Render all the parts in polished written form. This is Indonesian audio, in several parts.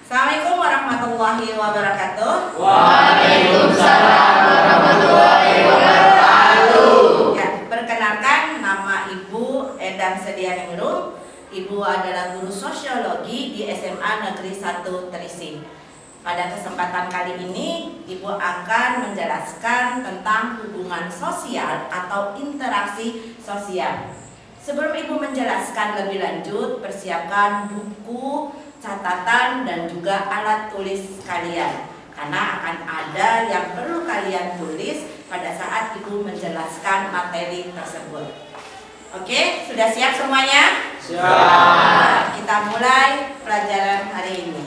Assalamualaikum warahmatullahi wabarakatuh. Waalaikumsalam warahmatullahi wabarakatuh. Ya, perkenalkan nama Ibu Edam Sedianingrum. Ibu adalah guru sosiologi di SMA Negeri 1 Trisih. Pada kesempatan kali ini, Ibu akan menjelaskan tentang hubungan sosial atau interaksi sosial. Sebelum Ibu menjelaskan lebih lanjut, persiapkan buku, catatan, dan juga alat tulis kalian. Karena akan ada yang perlu kalian tulis pada saat Ibu menjelaskan materi tersebut. Oke, sudah siap semuanya? Siap. Kita mulai pelajaran hari ini.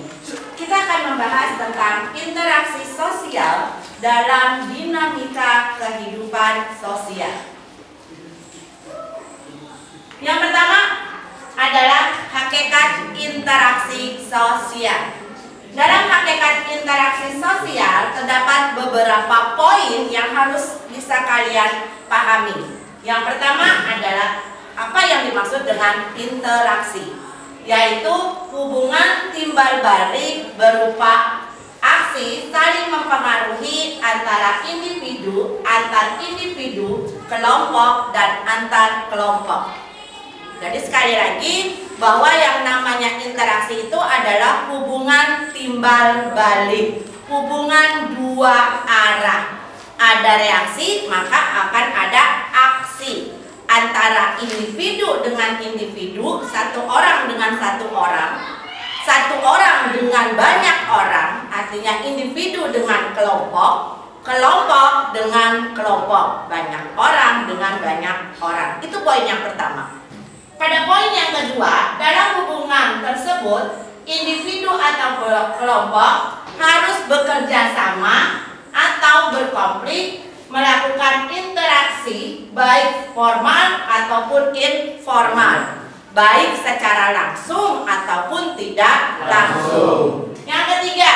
Kita akan membahas tentang interaksi sosial dalam dinamika kehidupan sosial. Yang pertama adalah hakikat interaksi sosial. Dalam hakikat interaksi sosial terdapat beberapa poin yang harus bisa kalian pahami. Yang pertama adalah apa yang dimaksud dengan interaksi, yaitu hubungan timbal balik berupa aksi saling mempengaruhi antara individu, antar individu, kelompok, dan antar kelompok. Jadi sekali lagi bahwa yang namanya interaksi itu adalah hubungan timbal balik, hubungan dua arah. Ada reaksi maka akan ada aksi antara individu dengan individu, satu orang dengan satu orang dengan banyak orang, artinya individu dengan kelompok, kelompok dengan kelompok, banyak orang dengan banyak orang. Itu poin yang pertama. Pada poin yang kedua, dalam hubungan tersebut, individu atau kelompok harus bekerja sama atau berkonflik, melakukan interaksi baik formal ataupun informal, baik secara langsung ataupun tidak langsung. Yang ketiga,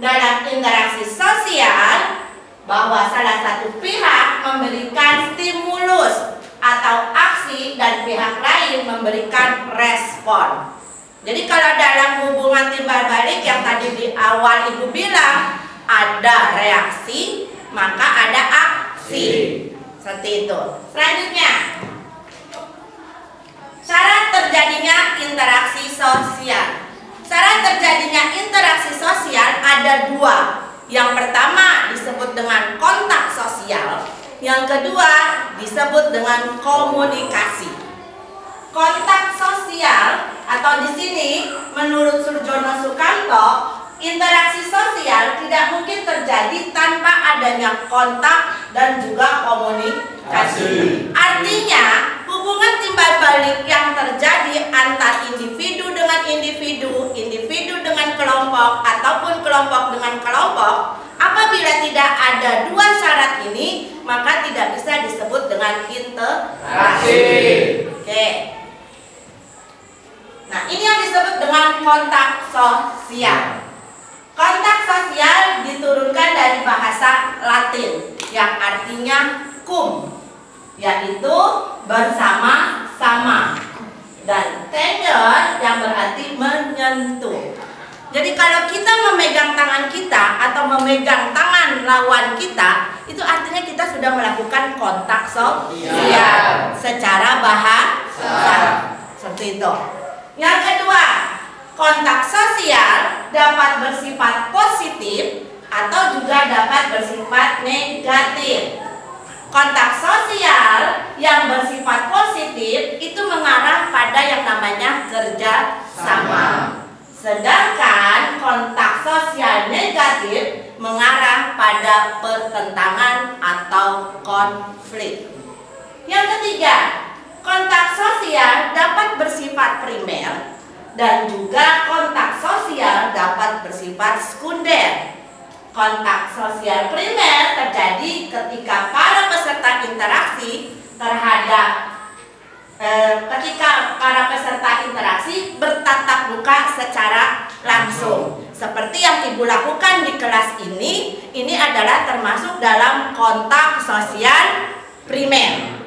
dalam interaksi sosial, bahwa salah satu pihak memberikan stimulus atau aksi dan pihak lain memberikan respon. Jadi kalau dalam hubungan timbal balik yang tadi di awal Ibu bilang ada reaksi, maka ada aksi. Seperti itu. Selanjutnya, syarat terjadinya interaksi sosial. Syarat terjadinya interaksi sosial ada dua. Yang pertama disebut dengan kontak sosial. Yang kedua disebut dengan komunikasi. Kontak sosial atau di sini menurut Surjono Sukanto, interaksi sosial tidak mungkin terjadi tanpa adanya kontak dan juga komunikasi. Artinya hubungan timbal balik yang terjadi antar individu dengan individu, individu dengan kelompok ataupun kelompok dengan kelompok, apabila tidak ada dua syarat ini, maka tidak bisa disebut dengan interaksi. Oke. Nah, ini yang disebut dengan kontak sosial. Kontak sosial diturunkan dari bahasa Latin yang artinya cum, yaitu bersama-sama, dan tender yang berarti menyentuh. Jadi kalau kita memegang tangan kita atau memegang tangan lawan kita, itu artinya kita sudah melakukan kontak sosial secara bahasa. Seperti itu. Yang kedua, kontak sosial dapat bersifat positif atau juga dapat bersifat negatif. Kontak sosial yang bersifat positif itu mengarah pada yang namanya kerja sama. Sedangkan kontak sosial negatif mengarah pada pertentangan atau konflik. Yang ketiga, kontak sosial dapat bersifat primer dan juga kontak sosial dapat bersifat sekunder. Kontak sosial primer terjadi ketika para peserta interaksi ketika para peserta interaksi bertatap muka secara langsung. Seperti yang Ibu lakukan di kelas ini adalah termasuk dalam kontak sosial primer.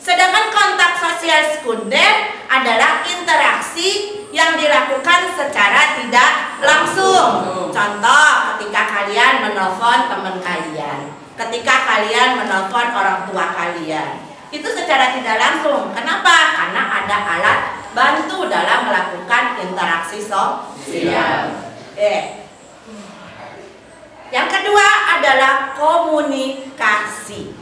Sedangkan kontak sosial sekunder adalah interaksi yang dilakukan secara tidak langsung. Contoh, ketika kalian menelpon teman kalian, ketika kalian menelpon orang tua kalian, itu secara tidak langsung. Kenapa? Karena ada alat bantu dalam melakukan interaksi sosial. Yang kedua adalah komunikasi.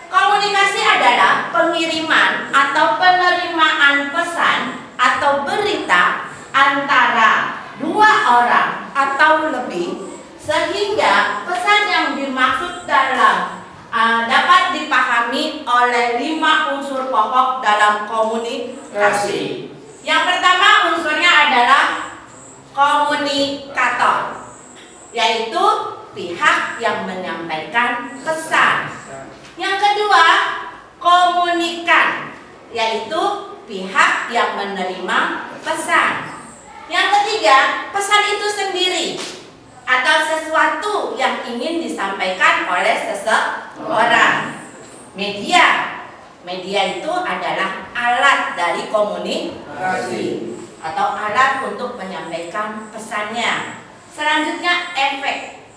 Komunikasi adalah pengiriman atau penerimaan pesan atau berita antara dua orang atau lebih, sehingga pesan yang dimaksud dapat dipahami oleh 5 unsur pokok dalam komunikasi. Yang pertama unsurnya adalah komunikator, yaitu pihak yang menyampaikan pesan. Yang kedua, komunikan, yaitu pihak yang menerima pesan. Yang ketiga, pesan itu sendiri atau sesuatu yang ingin disampaikan oleh seseorang. Media itu adalah alat dari komunikasi atau alat untuk menyampaikan pesannya. Selanjutnya, efek,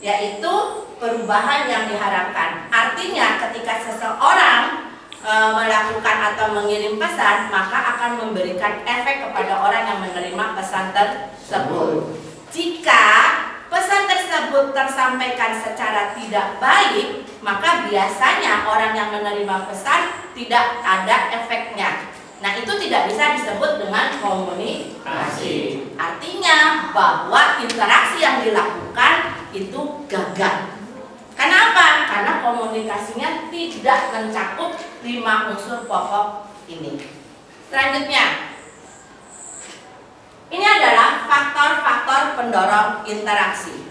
yaitu perubahan yang diharapkan. Artinya ketika seseorang melakukan atau mengirim pesan, maka akan memberikan efek kepada orang yang menerima pesan tersebut. Jika pesan tersebut tersampaikan secara tidak baik, maka biasanya orang yang menerima pesan tidak ada efeknya. Nah, itu tidak bisa disebut dengan komunikasi. Artinya bahwa interaksi yang dilakukan itu gagal. Kenapa? Karena komunikasinya tidak mencakup 5 unsur pokok ini. Selanjutnya, ini adalah faktor-faktor pendorong interaksi.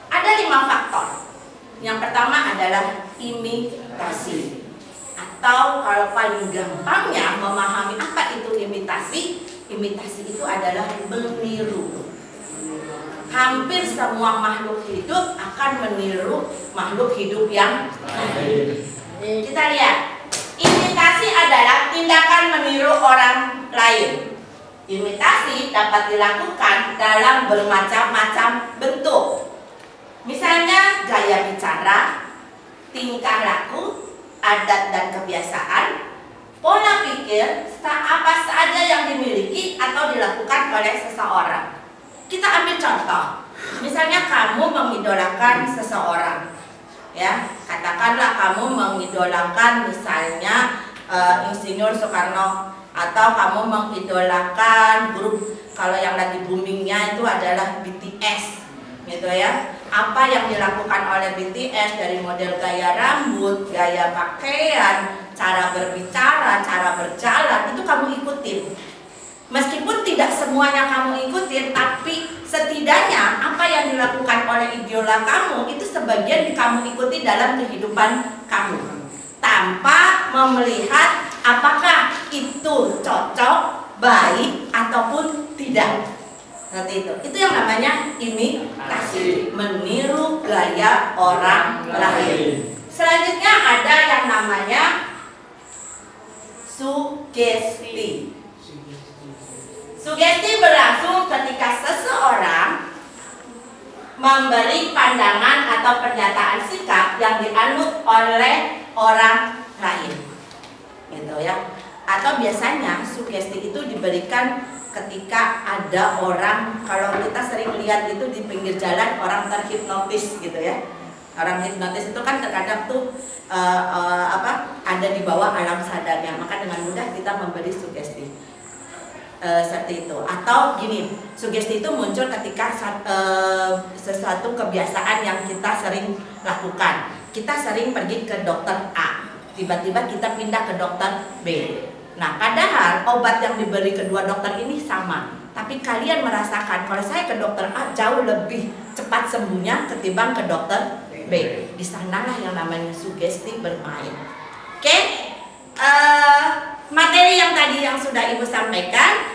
Ada 5 faktor. Yang pertama adalah imitasi, atau kalau paling gampangnya memahami apa itu imitasi. Imitasi itu adalah meniru. Hampir semua makhluk hidup akan meniru makhluk hidup yang lain. Kita lihat, imitasi adalah tindakan meniru orang lain. Imitasi dapat dilakukan dalam bermacam-macam bentuk. Misalnya gaya bicara, tingkah laku, adat dan kebiasaan, pola pikir, apa saja yang dimiliki atau dilakukan oleh seseorang. Kita ambil contoh, misalnya kamu mengidolakan seseorang, ya, katakanlah kamu mengidolakan misalnya Insinyur Soekarno, atau kamu mengidolakan grup, kalau yang lagi boomingnya itu adalah BTS, gitu ya. Apa yang dilakukan oleh BTS dari model gaya rambut, gaya pakaian, cara berbicara, cara berjalan, itu kamu ikutin. Meskipun tidak semuanya kamu ikutin, tapi setidaknya apa yang dilakukan oleh idola kamu itu sebagian kamu ikuti dalam kehidupan kamu, tanpa melihat apakah itu cocok, baik ataupun tidak. Seperti itu. Itu yang namanya imitasi, meniru gaya orang lain. Selanjutnya ada yang namanya sugesti. Sugesti berlangsung ketika seseorang memberi pandangan atau pernyataan sikap yang dianut oleh orang lain, gitu ya. Atau biasanya sugesti itu diberikan ketika ada orang, kalau kita sering lihat itu di pinggir jalan orang terhipnotis, gitu ya. Orang hipnotis itu kan terkadang tuh ada di bawah alam sadarnya, maka dengan mudah kita memberi sugesti. Seperti itu. Atau gini, sugesti itu muncul ketika sesuatu kebiasaan yang kita sering lakukan. Kita sering pergi ke dokter A, tiba-tiba kita pindah ke dokter B. Nah, padahal obat yang diberi kedua dokter ini sama, tapi kalian merasakan kalau saya ke dokter A jauh lebih cepat sembuhnya ketimbang ke dokter B. Di sanalah yang namanya sugesti bermain. Oke? Materi yang tadi yang sudah Ibu sampaikan,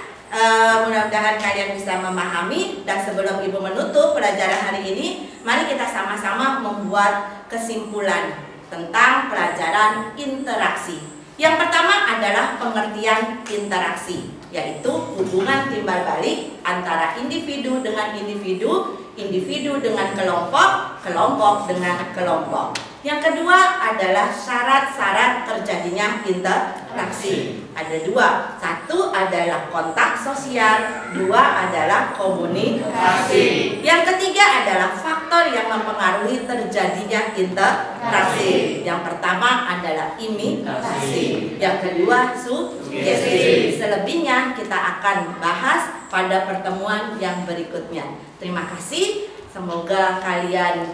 mudah-mudahan kalian bisa memahami. Dan sebelum Ibu menutup pelajaran hari ini, mari kita sama-sama membuat kesimpulan tentang pelajaran interaksi. Yang pertama adalah pengertian interaksi, yaitu hubungan timbal balik antara individu dengan individu, individu dengan kelompok, kelompok dengan kelompok. Yang kedua adalah syarat-syarat terjadinya interaksi. Ada dua, satu adalah kontak sosial, dua adalah komunikasi. Yang ketiga adalah faktor yang mempengaruhi terjadinya interaksi. Yang pertama adalah imitasi, yang kedua sugesti. Selebihnya kita akan bahas pada pertemuan yang berikutnya. Terima kasih. Semoga kalian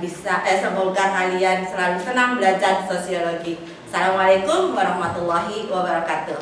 selalu senang belajar sosiologi. Assalamualaikum warahmatullahi wabarakatuh.